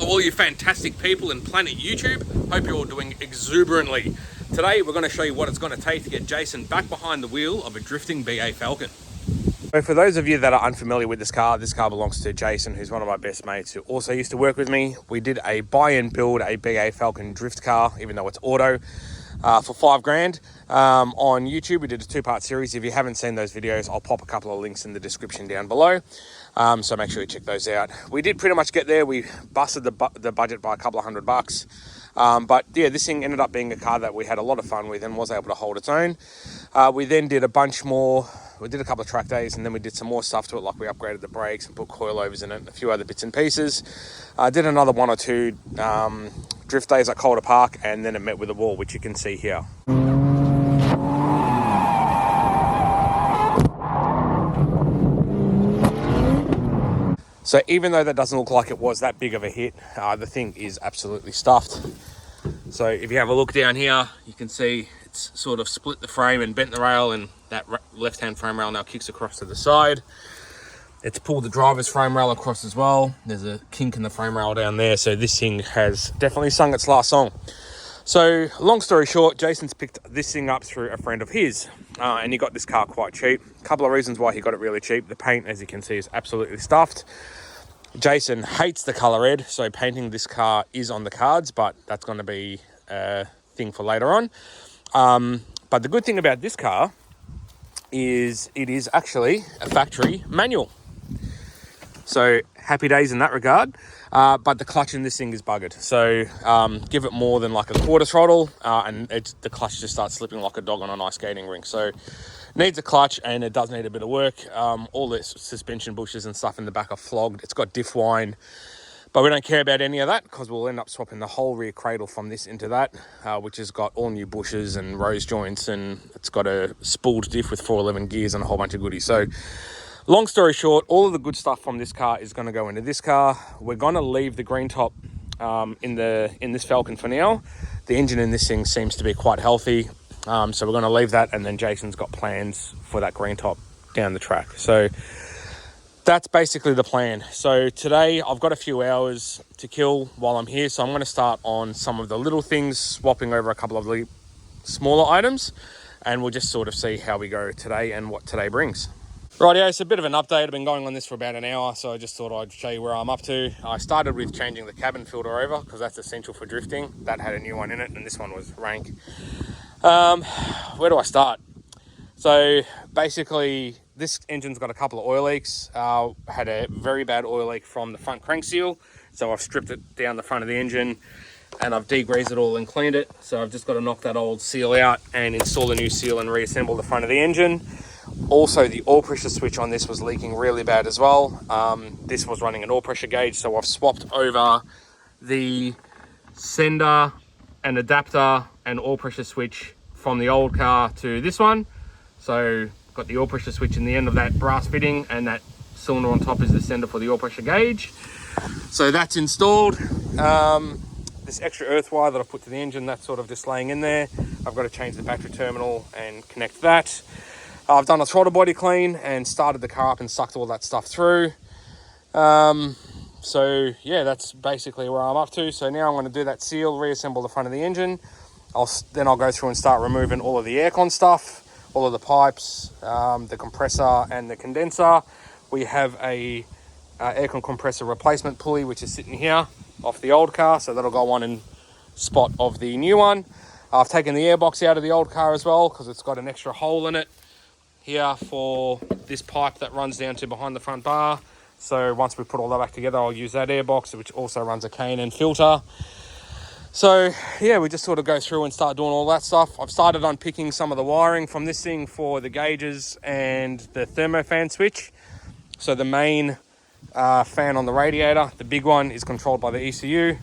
All you fantastic people in planet YouTube, hope you're all doing exuberantly. Today we're going to show you what it's going to take to get Jason back behind the wheel of a drifting BA Falcon. So for those of you that are unfamiliar with this car belongs to Jason, who's one of my best mates who also used to work with me. We did a buy and build a BA Falcon drift car, even though it's auto, for $5,000 on YouTube. We did a two-part series. If you haven't seen those videos, I'll pop a couple of links in the description down below. So make sure you check those out. We did pretty much get there. We busted the budget by a couple of $100. But yeah, this thing ended up being a car that we had a lot of fun with and was able to hold its own. We then did a bunch more. We did a couple of track days, and then we did some more stuff to it, like we upgraded the brakes and put coilovers in it and a few other bits and pieces. Did another one or two drift days at Calder Park, and then it met with a wall, which you can see here. So even though that doesn't look like it was that big of a hit, the thing is absolutely stuffed. So if you have a look down here, you can see it's sort of split the frame and bent the rail, and that left-hand frame rail now kicks across to the side. It's pulled the driver's frame rail across as well. There's a kink in the frame rail down there, so this thing has definitely sung its last song. So long story short, Jason's picked this thing up through a friend of his, and he got this car quite cheap. A couple of reasons why he got it really cheap. The paint, as you can see, is absolutely stuffed. Jason hates the color red, so painting this car is on the cards, but that's going to be a thing for later on. But the good thing about this car is it is actually a factory manual. So happy days in that regard. But the clutch in this thing is buggered. So give it more than like a quarter throttle and the clutch just starts slipping like a dog on an ice skating rink. So needs a clutch, and it does need a bit of work. All the suspension bushes and stuff in the back are flogged. It's got diff wine, but we don't care about any of that because we'll end up swapping the whole rear cradle from this into that, which has got all new bushes and rose joints, and it's got a spooled diff with 411 gears and a whole bunch of goodies. So long story short, all of the good stuff from this car is going to go into this car. We're going to leave the green top in this Falcon for now. The engine in this thing seems to be quite healthy. So we're going to leave that, and then Jason's got plans for that green top down the track. So that's basically the plan. So today I've got a few hours to kill while I'm here. So I'm going to start on some of the little things, swapping over a couple of the smaller items, and we'll just sort of see how we go today and what today brings. Rightio, it's a bit of an update. I've been going on this for about an hour, so I just thought I'd show you where I'm up to. I started with changing the cabin filter over because that's essential for drifting. That had a new one in it, and this one was rank. Where do I start? So basically this engine's got a couple of oil leaks. Had a very bad oil leak from the front crank seal, so I've stripped it down the front of the engine and I've degreased it all and cleaned it. So I've just got to knock that old seal out and install a new seal and reassemble the front of the engine. Also, the oil pressure switch on this was leaking really bad as well. This was running an oil pressure gauge, so I've swapped over the sender and adapter and oil pressure switch from the old car to this one. So got the oil pressure switch in the end of that brass fitting, and that cylinder on top is the sender for the oil pressure gauge. So that's installed. This extra earth wire that I put to the engine, that's sort of just laying in there. I've got to change the battery terminal and connect that. I've done a throttle body clean and started the car up and sucked all that stuff through. So yeah, that's basically where I'm up to. So now I'm going to do that seal, reassemble the front of the engine. Then I'll go through and start removing all of the aircon stuff, all of the pipes, the compressor and the condenser. We have a aircon compressor replacement pulley which is sitting here off the old car, so that'll go on in spot of the new one. I've taken the airbox out of the old car as well because it's got an extra hole in it here for this pipe that runs down to behind the front bar. So once we put all that back together, I'll use that airbox, which also runs a K&N filter. So yeah, we just sort of go through and start doing all that stuff. I've started unpicking some of the wiring from this thing for the gauges and the thermofan switch. So the main fan on the radiator, the big one, is controlled by the ECU.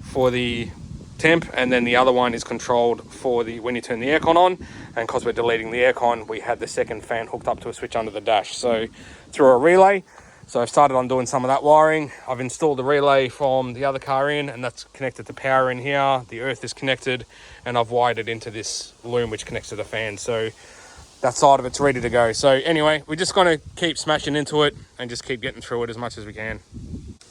For the temp, and then the other one is controlled for the when you turn the aircon on. And because we're deleting the aircon, we had the second fan hooked up to a switch under the dash, so through a relay. So I've started on doing some of that wiring. I've installed the relay from the other car in, and that's connected to power in here. The earth is connected, and I've wired it into this loom which connects to the fan. So that side of it's ready to go. So anyway, we're just going to keep smashing into it and just keep getting through it as much as we can.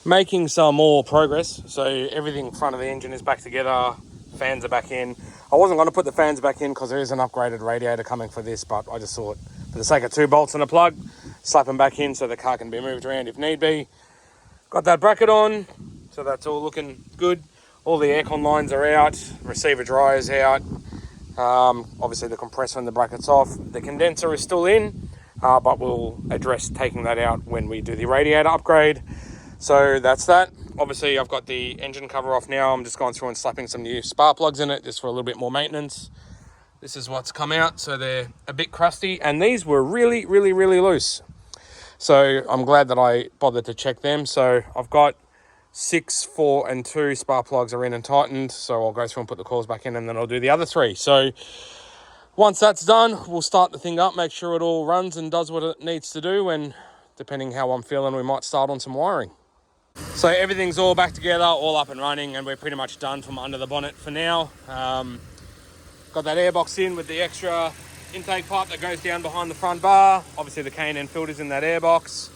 Making some more progress. So everything in front of the engine is back together. Fans are back in. I wasn't going to put the fans back in because there is an upgraded radiator coming for this, but I just thought for the sake of 2 bolts and a plug, slap them back in so the car can be moved around if need be. Got that bracket on, so that's all looking good. All the aircon lines are out, receiver dryer's out. Obviously the compressor and the bracket's off. The condenser is still in, but we'll address taking that out when we do the radiator upgrade. So that's that. Obviously I've got the engine cover off now. I'm just going through and slapping some new spark plugs in it just for a little bit more maintenance. This is what's come out, so they're a bit crusty, and these were really loose. So I'm glad that I bothered to check them. So I've got 6, 4 and 2 spark plugs are in and tightened, so I'll go through and put the coils back in, and then I'll do the other 3. So once that's done, we'll start the thing up, make sure it all runs and does what it needs to do, and depending how I'm feeling, we might start on some wiring. So everything's all back together, all up and running, and we're pretty much done from under the bonnet for now. Got that airbox in with the extra intake pipe that goes down behind the front bar. Obviously the K&N filter's in that airbox.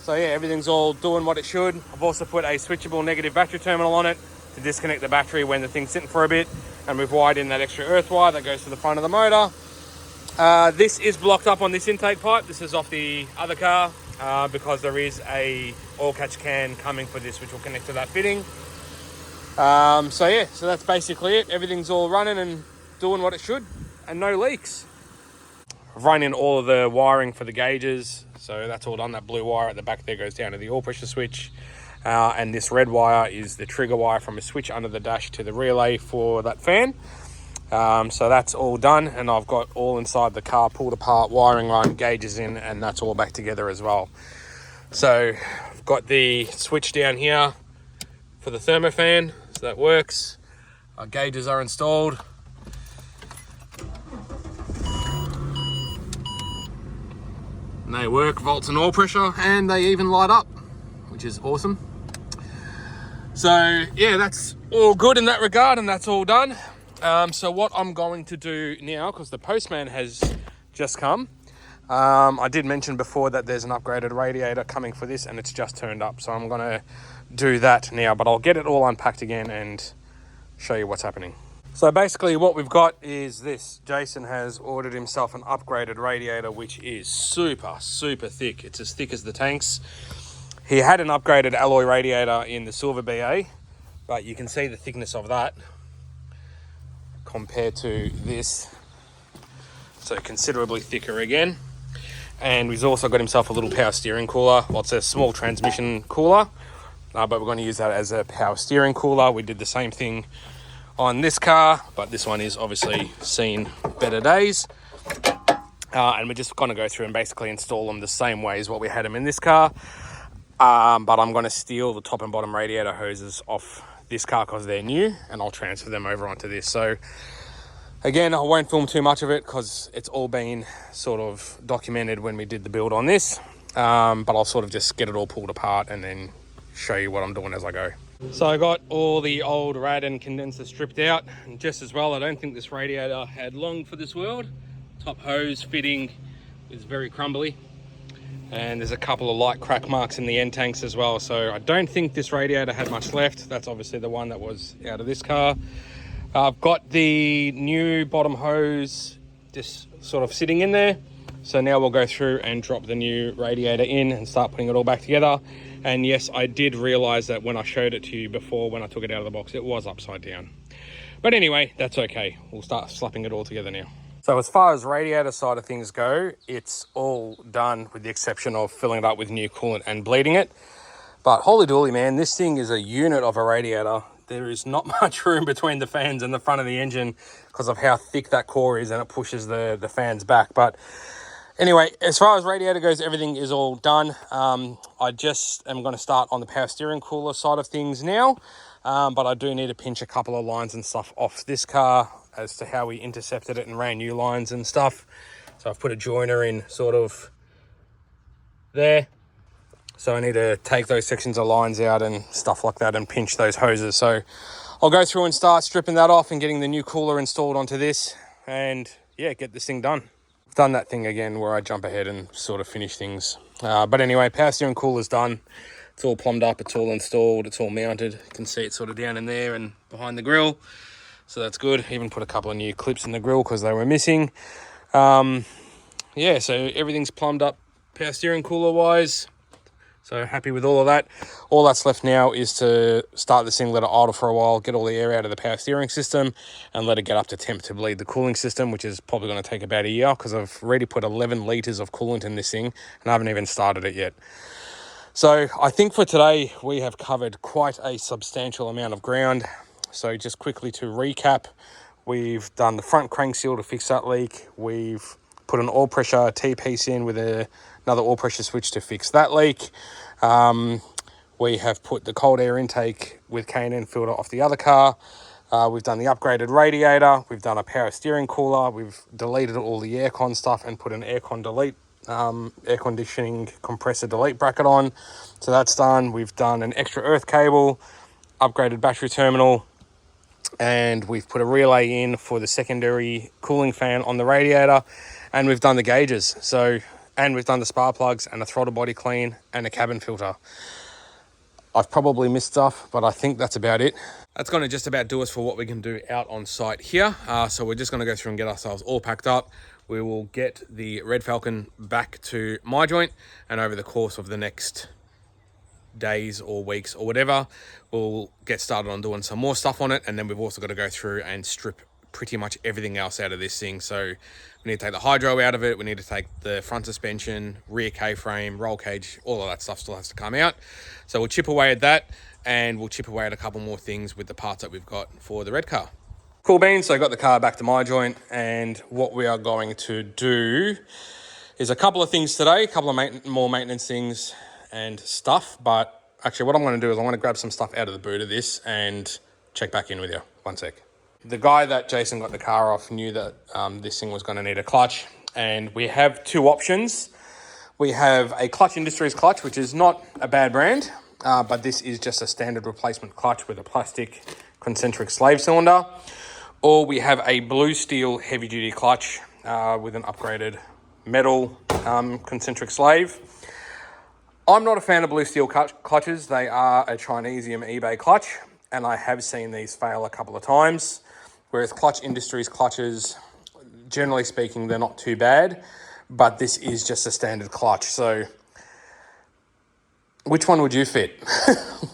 So yeah, everything's all doing what it should. I've also put a switchable negative battery terminal on it to disconnect the battery when the thing's sitting for a bit. And we've wired in that extra earth wire that goes to the front of the motor. This is blocked up on this intake pipe. This is off the other car because there is a oil catch can coming for this, which will connect to that fitting. So yeah, so that's basically it. Everything's all running and doing what it should, and no leaks. I've run in all of the wiring for the gauges, so that's all done. That blue wire at the back there goes down to the oil pressure switch, and this red wire is the trigger wire from a switch under the dash to the relay for that fan. So that's all done, and I've got all inside the car pulled apart, wiring run, gauges in, and that's all back together as well. So I've got the switch down here for the thermofan, so that works. Our gauges are installed. And they work, volts and oil pressure, and they even light up, which is awesome. So yeah, that's all good in that regard, and that's all done. So what I'm going to do now, because the postman has just come, I did mention before that there's an upgraded radiator coming for this, and it's just turned up, so I'm going to do that now, but I'll get it all unpacked again and show you what's happening. So basically what we've got is this. Jason has ordered himself an upgraded radiator, which is super thick. It's as thick as the tanks. He had an upgraded alloy radiator in the silver BA, but you can see the thickness of that compared to this. So considerably thicker again. And he's also got himself a little power steering cooler. Well, it's a small transmission cooler, but we're going to use that as a power steering cooler. We did the same thing on this car, but this one is obviously seen better days. And we're just going to go through and basically install them the same way as what we had them in this car. But I'm going to steal the top and bottom radiator hoses off this car because they're new, and I'll transfer them over onto this. So again, I won't film too much of it because it's all been sort of documented when we did the build on this. But I'll sort of just get it all pulled apart and then show you what I'm doing as I go. So I got all the old rad and condenser stripped out, and just as well, I don't think this radiator had long for this world. Top hose fitting is very crumbly, and there's a couple of light crack marks in the end tanks as well. So I don't think this radiator had much left. That's obviously the one that was out of this car. I've got the new bottom hose just sort of sitting in there. So now we'll go through and drop the new radiator in and start putting it all back together. And yes, I did realize that when I showed it to you before, when I took it out of the box, it was upside down. But anyway, that's okay. We'll start slapping it all together now. So as far as radiator side of things go, it's all done with the exception of filling it up with new coolant and bleeding it. But holy dooly, man, this thing is a unit of a radiator. There is not much room between the fans and the front of the engine because of how thick that core is, and it pushes the fans back. But anyway, as far as radiator goes, everything is all done. I just am going to start on the power steering cooler side of things now. but I do need to pinch a couple of lines and stuff off this car as to how we intercepted it and ran new lines and stuff. So I've put a joiner in sort of there. So I need to take those sections of lines out and stuff like that and pinch those hoses. So I'll go through and start stripping that off and getting the new cooler installed onto this and yeah, get this thing done. I've done that thing again where I jump ahead and sort of finish things. But anyway, power steering cooler's done. It's all plumbed up, it's all installed, it's all mounted. You can see it sort of down in there and behind the grill. So that's good. Even put a couple of new clips in the grill because they were missing. Yeah, so everything's plumbed up power steering cooler wise. So happy with all of that. All that's left now is to start this thing, let it idle for a while, get all the air out of the power steering system and let it get up to temp to bleed the cooling system, which is probably going to take about a year because I've already put 11 litres of coolant in this thing and I haven't even started it yet. So I think for today, we have covered quite a substantial amount of ground. So just quickly to recap, we've done the front crank seal to fix that leak. We've put an oil pressure T-piece in with another oil pressure switch to fix that leak. We have put the cold air intake with K&N filter off the other car. We've done the upgraded radiator. We've done a power steering cooler. We've deleted all the aircon stuff and put an aircon delete, air conditioning compressor delete bracket on. So that's done. We've done an extra earth cable, upgraded battery terminal, and we've put a relay in for the secondary cooling fan on the radiator, and we've done the gauges. And we've done the spark plugs and a throttle body clean and a cabin filter. I've probably missed stuff, but I think that's about it. That's going to just about do us for what we can do out on site here. So we're just going to go through and get ourselves all packed up. We will get the Red Falcon back to my joint, and over the course of the next days or weeks or whatever, we'll get started on doing some more stuff on it. And then we've also got to go through and strip pretty much everything else out of this thing. So we need to take the hydro out of it. We need to take the front suspension, rear K-frame, roll cage, all of that stuff still has to come out. So we'll chip away at that, and we'll chip away at a couple more things with the parts that we've got for the red car. Cool beans. So I got the car back to my joint, and what we are going to do is a couple of things today, a couple of more maintenance things and stuff. But actually what I'm going to do is I'm going to grab some stuff out of the boot of this and check back in with you. One sec. The guy that Jason got the car off knew that this thing was going to need a clutch, and we have two options. We have a Clutch Industries clutch, which is not a bad brand, but this is just a standard replacement clutch with a plastic concentric slave cylinder. Or we have a blue steel heavy duty clutch with an upgraded metal concentric slave. I'm not a fan of blue steel clutches. They are a Chinesium eBay clutch, and I have seen these fail a couple of times. Whereas Clutch Industries clutches, generally speaking, they're not too bad, but this is just a standard clutch. So which one would you fit?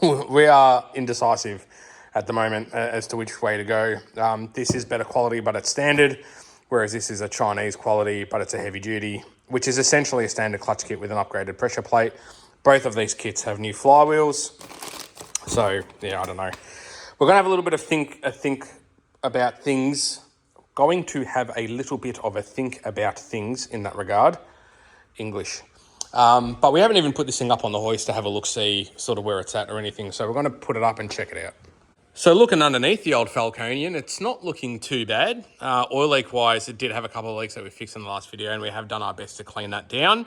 We are indecisive at the moment as to which way to go. This is better quality, but it's standard, whereas this is a Chinese quality, but it's a heavy duty, which is essentially a standard clutch kit with an upgraded pressure plate. Both of these kits have new flywheels. So yeah, I don't know. We're gonna have a little bit of think about things. Going to have a little bit of a think about things in that regard. English. But we haven't even put this thing up on the hoist to have a look-see sort of where it's at or anything. So we're going to put it up and check it out. So looking underneath the old Falconian, it's not looking too bad. Oil leak wise, it did have a couple of leaks that we fixed in the last video, and we have done our best to clean that down.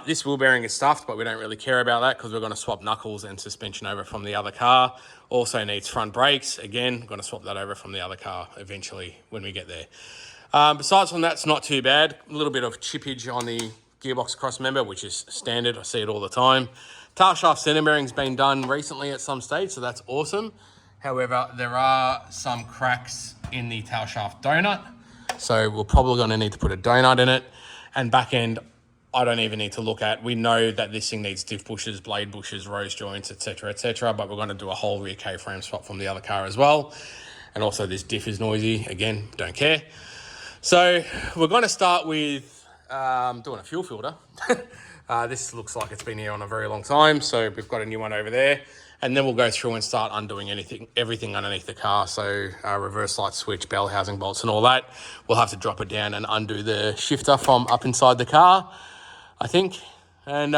This wheel bearing is stuffed, but we don't really care about that because we're going to swap knuckles and suspension over from the other car. Also needs front brakes. Again, going to swap that over from the other car eventually when we get there. Besides from that, it's not too bad. A little bit of chippage on the gearbox cross member, which is standard. I see it all the time. Tail shaft center bearing's been done recently at some stage, so that's awesome. However, there are some cracks in the tail shaft donut, so we're probably going to need to put a donut in it. And back end, I don't even need to look at. We know that this thing needs diff bushes, blade bushes, rose joints, etc., but we're going to do a whole rear K-frame swap from the other car as well. And also this diff is noisy. Again, don't care. So we're going to start with doing a fuel filter. This looks like it's been here on a very long time, so we've got a new one over there. And then we'll go through and start undoing everything underneath the car. So reverse light switch, bell housing bolts and all that. We'll have to drop it down and undo the shifter from up inside the car, I think. And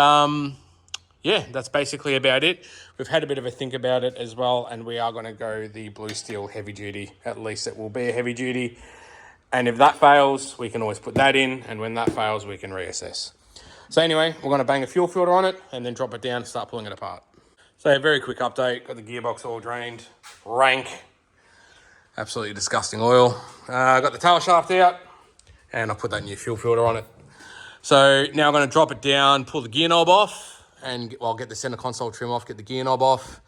yeah, that's basically about it. We've had a bit of a think about it as well, and we are going to go the blue steel heavy duty. At least it will be a heavy duty. And if that fails, we can always put that in, and when that fails, we can reassess. So anyway, we're going to bang a fuel filter on it and then drop it down and start pulling it apart. So a very quick update. Got the gearbox all drained. Rank. Absolutely disgusting oil. Got the tail shaft out, and I'll put that new fuel filter on it. So now I'm going to drop it down, pull the gear knob off, and I'll get the center console trim off, get the gear knob off,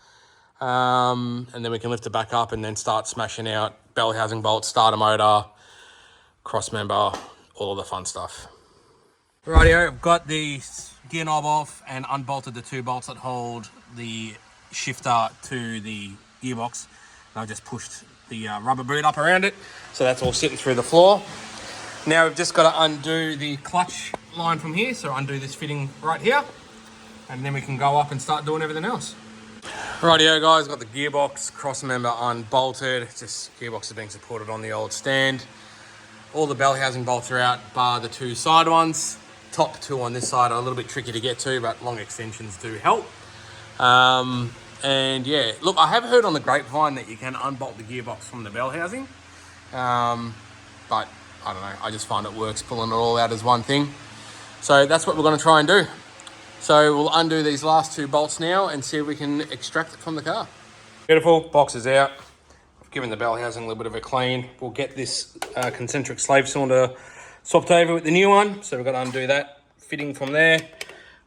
and then we can lift it back up and then start smashing out bell housing bolts, starter motor, cross member, all of the fun stuff. Rightio, I've got the gear knob off and unbolted the 2 bolts that hold the shifter to the gearbox. And I've just pushed the rubber boot up around it, so that's all sitting through the floor. Now we've just got to undo the clutch line from here, so undo this fitting right here, and then we can go up and start doing everything else. Rightio guys, got the gearbox cross member unbolted. Just gearbox is being supported on the old stand. All the bell housing bolts are out, bar the 2 side ones. Top 2 on this side are a little bit tricky to get to, but long extensions do help. And yeah, look, I have heard on the grapevine that you can unbolt the gearbox from the bell housing. But I don't know, I just find it works pulling it all out as one thing. So that's what we're going to try and do. So we'll undo these last 2 bolts now and see if we can extract it from the car. Beautiful, box is out. I've given the bell housing a little bit of a clean. We'll get this concentric slave cylinder swapped over with the new one. So we've got to undo that fitting from there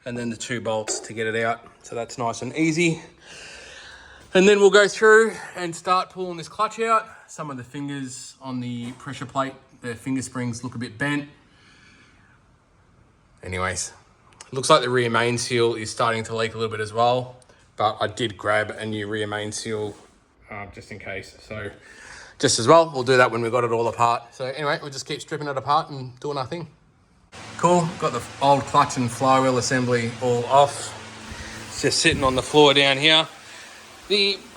and then the 2 bolts to get it out. So that's nice and easy. And then we'll go through and start pulling this clutch out. Some of the fingers on the pressure plate, the finger springs look a bit bent. Anyways, it looks like the rear main seal is starting to leak a little bit as well, but I did grab a new rear main seal just in case. So just as well, we'll do that when we've got it all apart. So anyway, we'll just keep stripping it apart and doing our thing. Cool, got the old clutch and flywheel assembly all off. It's just sitting on the floor down here.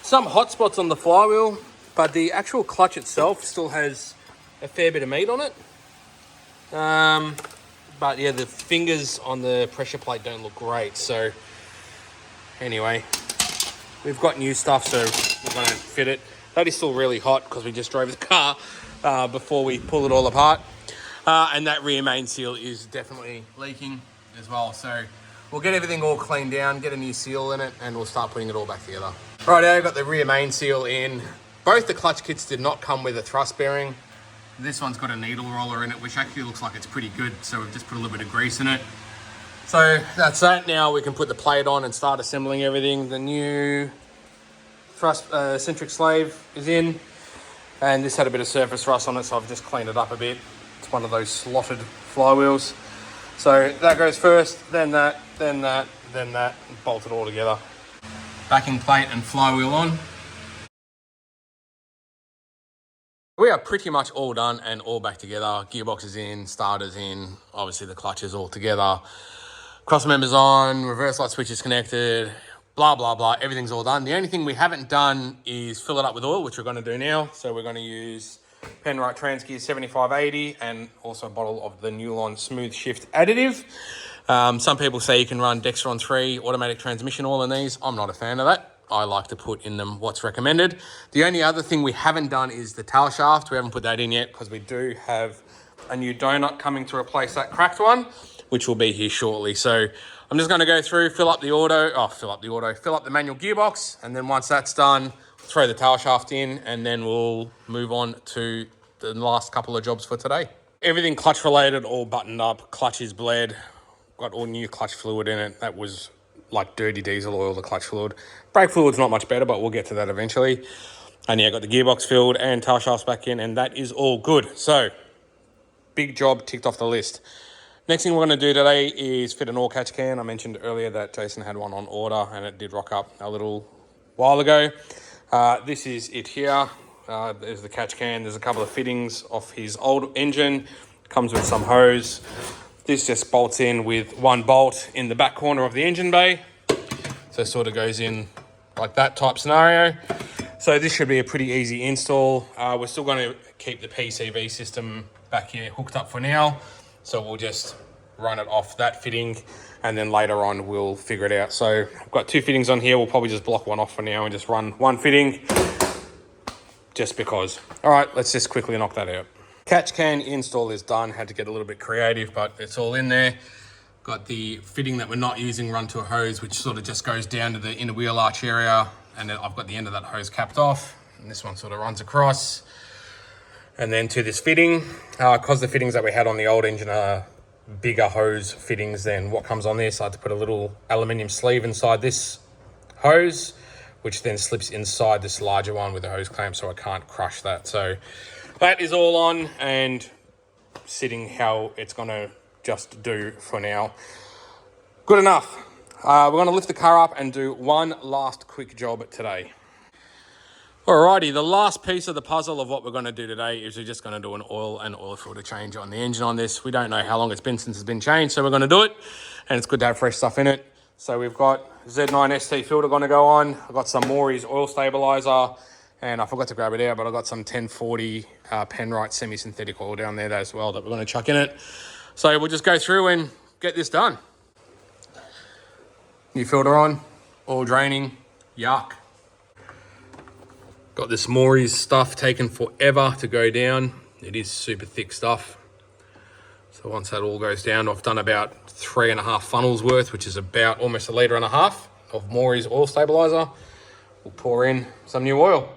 Some hot spots on the flywheel, but the actual clutch itself still has a fair bit of meat on it. But yeah, the fingers on the pressure plate don't look great. So anyway, we've got new stuff, so we're gonna fit it. That is still really hot because we just drove the car before we pull it all apart. And that rear main seal is definitely leaking as well. So we'll get everything all cleaned down, get a new seal in it, and we'll start putting it all back together. Right, I've got the rear main seal in. Both the clutch kits did not come with a thrust bearing. This one's got a needle roller in it, which actually looks like it's pretty good. So we've just put a little bit of grease in it. So that's that. Now we can put the plate on and start assembling everything. The new thrust centric slave is in, and this had a bit of surface rust on it, so I've just cleaned it up a bit. It's one of those slotted flywheels. So that goes first, then that, then that, then that, and bolt it all together. Backing plate and flywheel on. We are pretty much all done and all back together. Gearbox is in, starters in, obviously the clutch is all together. Cross members on, reverse light switch is connected, blah, blah, blah. Everything's all done. The only thing we haven't done is fill it up with oil, which we're going to do now. So we're going to use Penrite Transgear 7580 and also a bottle of the Newlon Smooth Shift additive. Some people say you can run Dextron 3 automatic transmission oil in these. I'm not a fan of that. I like to put in them what's recommended. The only other thing we haven't done is the tail shaft. We haven't put that in yet because we do have a new donut coming to replace that cracked one, which will be here shortly. So I'm just going to go through, fill up the manual gearbox, and then once that's done, throw the tail shaft in, and then we'll move on to the last couple of jobs for today. Everything clutch related, all buttoned up. Clutch is bled. Got all new clutch fluid in it. That was like dirty diesel oil, the clutch fluid. Brake fluid's not much better, but we'll get to that eventually. And yeah, got the gearbox filled and tail shafts back in, and that is all good. So big job ticked off the list. Next thing we're going to do today is fit an oil catch can. I mentioned earlier that Jason had one on order and it did rock up a little while ago. This is it here. There's the catch can. There's a couple of fittings off his old engine. Comes with some hose. This just bolts in with one bolt in the back corner of the engine bay. So it sort of goes in like that type scenario. So this should be a pretty easy install. We're still going to keep the PCV system back here hooked up for now. So we'll just run it off that fitting, and then later on we'll figure it out. So I've got 2 fittings on here. We'll probably just block one off for now and just run 1 fitting just because. All right, let's just quickly knock that out. Catch can install is done. Had to get a little bit creative, but it's all in there. Got the fitting that we're not using run to a hose, which sort of just goes down to the inner wheel arch area, and then I've got the end of that hose capped off, and this one sort of runs across. And then to this fitting, because the fittings that we had on the old engine are bigger hose fittings than what comes on this, I had to put a little aluminium sleeve inside this hose, which then slips inside this larger one with a hose clamp, so I can't crush that. So that is all on and sitting how it's gonna just do for now. Good enough. We're gonna lift the car up and do one last quick job today. Alrighty, the last piece of the puzzle of what we're gonna do today is we're just gonna do an oil and oil filter change on the engine on this. We don't know how long it's been since it's been changed, so we're gonna do it, and it's good to have fresh stuff in it. So we've got Z9 ST filter gonna go on. I've got some Maury's oil stabilizer, and I forgot to grab it out, but I've got some 1040 Penrite semi-synthetic oil down there as well that we're gonna chuck in it. So we'll just go through and get this done. New filter on, oil draining, yuck. Got this Maury's stuff taking forever to go down. It is super thick stuff. So once that all goes down, I've done about 3.5 funnels worth, which is about almost 1.5 litres of Maury's oil stabilizer. We'll pour in some new oil.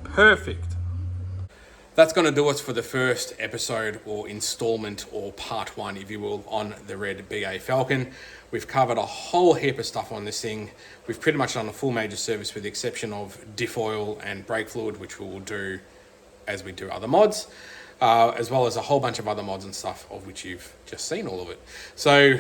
Perfect. That's going to do us for the first episode or installment or part 1, if you will, on the red BA Falcon. We've covered a whole heap of stuff on this thing. We've pretty much done a full major service with the exception of diff oil and brake fluid, which we will do as we do other mods, as well as a whole bunch of other mods and stuff of which you've just seen all of it. So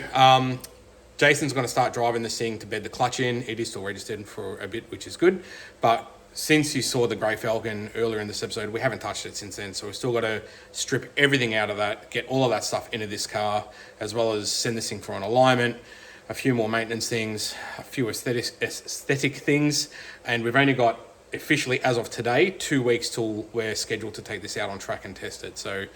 Jason's going to start driving this thing to bed the clutch in. It is still registered for a bit, which is good, but since you saw the grey Falcon earlier in this episode, we haven't touched it since then. So we've still got to strip everything out of that, get all of that stuff into this car, as well as send this thing for an alignment, a few more maintenance things, a few aesthetic things. And we've only got, officially as of today, 2 weeks till we're scheduled to take this out on track and test it. So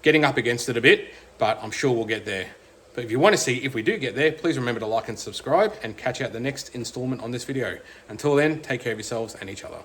getting up against it a bit, but I'm sure we'll get there. But if you want to see if we do get there, please remember to like and subscribe and catch out the next installment on this video. Until then, take care of yourselves and each other.